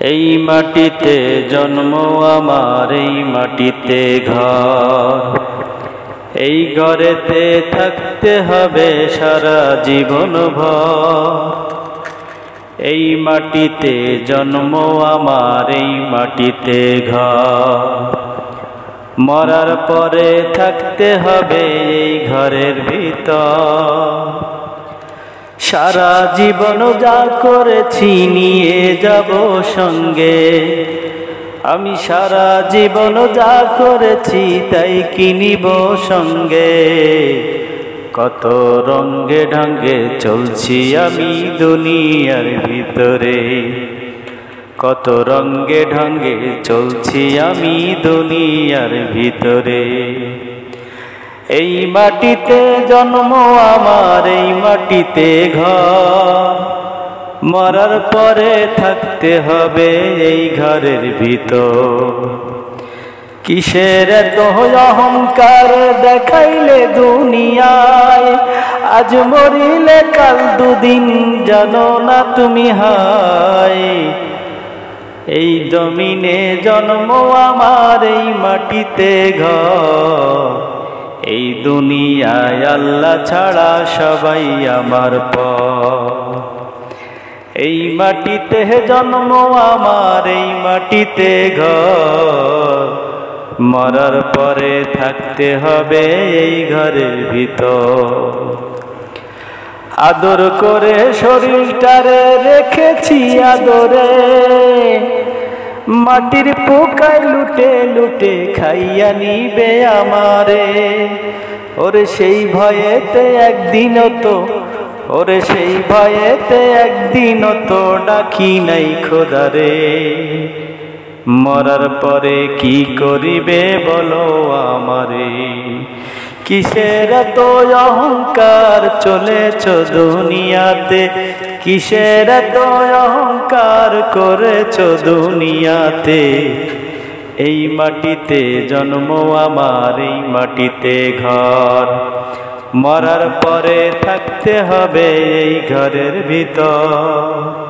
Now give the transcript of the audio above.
এই মাটিতে জন্ম আমার, এই মাটিতে ঘর, এই ঘরেতে থাকতে হবে সারা জীবন ভর। এই মাটিতে জন্ম আমার, এই মাটিতে ঘর, মরার পরে থাকতে হবে এই ঘরের ভিতর। সারা জীবন যা করেছি নিয়ে যাব সঙ্গে, আমি সারা জীবন যা করেছি তাই কিনিব সঙ্গে। কত রঙে ঢঙ্গে চলছি আমি দুনিয়ার ভিতরে, কত রঙে ঢঙ্গে চলছি আমি দুনিয়ার ভিতরে। এই মাটিতে জন্ম আমার, এই মাটিতে ঘর, মরার পরে থাকতে হবে এই ঘরের ভিতর। কিসের এত অহংকার দেখাইলে দুনিয়ায়, আজ মরিলে কাল দুদিন জানো না তুমি হায়। এই জমিনে জন্ম আমার, এই মাটিতে ঘর, এই দুনিয়ায় আল্লাহ ছাড়া সবাই আমার পর। এই মাটিতে জন্ম আমার, এই মাটিতে ঘর, মরার পরে থাকতে হবে এই ঘরের ভিতর। আদর করে শরীরটারে রেখেছি আদরে, মাটির পোকায় লুটে লুটে খাইয়া নিবে আমারে। ওরে সেই ভয়েতে একদিনও তো, ওরে সেই ভয়েতে একদিনও তো ডাকি নাই খোদারে। মরার পরে কি করিবে বলো আমারে। কিসের এত অহংকার চলেছ দুনিয়াতে, কিসের এত অহংকার করেছ দুনিয়াতে। এই মাটিতে জন্ম আমার, এই মাটিতে ঘর, মরার পরে থাকতে হবে এই ঘরের ভিতর।